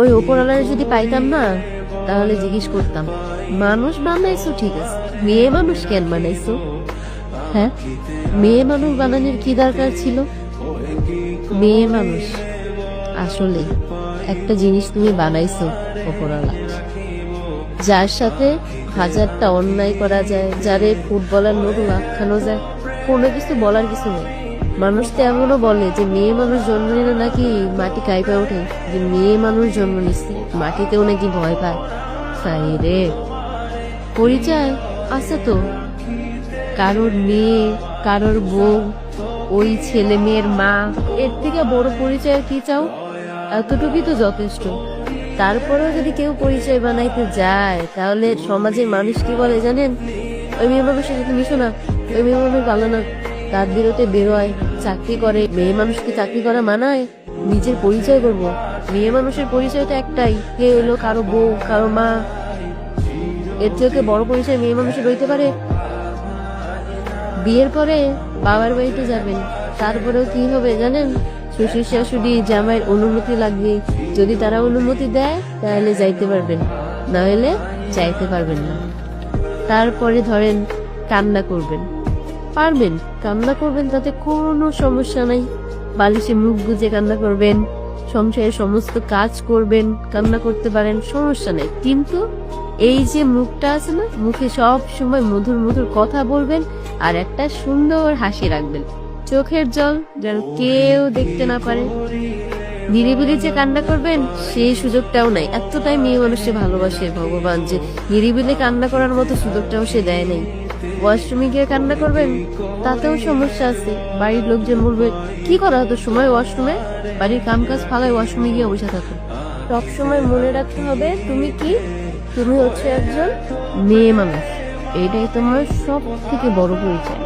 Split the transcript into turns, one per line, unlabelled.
ওই ওপরওয়ালার যদি পাইতাম না, তাহলে জিজ্ঞেস করতাম, মানুষ বানাইছো ঠিক আছে, মেয়ে মানুষ কেন বানাইছো? হ্যাঁ, মেয়ে মানুষ বানানোর কি দরকার ছিল? মেয়ে মানুষ আসলে একটা জিনিস তুমি বানাইছো ওপরওয়ালা, যার সাথে হাজারটা অন্যায় করা যায়, যারে ফুটবলার নোট লাখানো যায়, কোনো কিছু বলার কিছু নেই। মানুষ তো এমনও বলে যে মেয়ে মানুষ জন্ম নিলে নাকি মাটি কাঁপে ওঠে, যে মেয়ে মানুষ জন্ম নিচ্ছে মাটিতেও নাকি ভয় পায়। তাই রে, পরিচয় আছে তো, কারোর মেয়ে, কারোর বউ, ওই ছেলে মেয়ের মা, এর থেকে বড় পরিচয় কি চাও? এতটুকুই তো যথেষ্ট। তারপরেও যদি কেউ পরিচয় বানাইতে যায়, তাহলে সমাজের মানুষ কি বলে জানেন? ওই মেয়ে মানুষের সাথে মিশো না, ওই মেয়ে মানুষ ভালো না, তার বিরতে বেরোয়, চাকরি করে। মেয়ে মানুষকে চাকরি করা মানায়? নিজের পরিচয় করব? মেয়ে মানুষের পরিচয় তো একটাই, কে হলো কারো বউ, কারো মা। এর থেকে বড় পরিচয় মেয়ে মানুষের হইতে পারে? বিয়ের পরে বাবার বাড়িতে যাবেন, তারপরেও কি হবে জানেন? শ্বশুর শাশুড়ি জামাইয়ের অনুমতি লাগবে। যদি তারা অনুমতি দেয় তাহলে যাইতে পারবেন, না হলে যাইতে পারবেন না। তারপরে ধরেন কান্না করবেন, পারবেন কান্না করবেন, তাতে কোনো সমস্যা নাই। বালিশে মুখ গুজে কান্না করবেন, সংসারের সমস্ত কাজ করবেন, কান্না করতে পারেন, সমস্যা নেই। কিন্তু এই যে মুখটা আছে না, মুখে সব সময় মধুর মধুর কথা বলবেন, আর একটা সুন্দর হাসি রাখবেন, চোখের জল যেন কেউ দেখতে না পারে। নিরিবিলি যে কান্না করবেন সেই সুযোগটাও নাই। এতটাই মেয়ে মানুষকে ভালোবাসে ভগবান যে নিরিবিলি কান্না করার মতো সুযোগটাও সে দেয় নাই। ওয়াশরুমে গিয়ে কান্না করবেন, তাতেও সমস্যা আছে। বাড়ির লোকজন বলবে, কি করা হতো সময় ওয়াশরুমে? বাড়ির কাম কাজ ফালায় ওয়াশরুমে গিয়ে বসে থাকো। সবসময় মনে রাখতে হবে তুমি কি, তুমি হচ্ছে একজন মেয়ে মানুষ। এটাই তোমার সব থেকে বড় পরিচয়।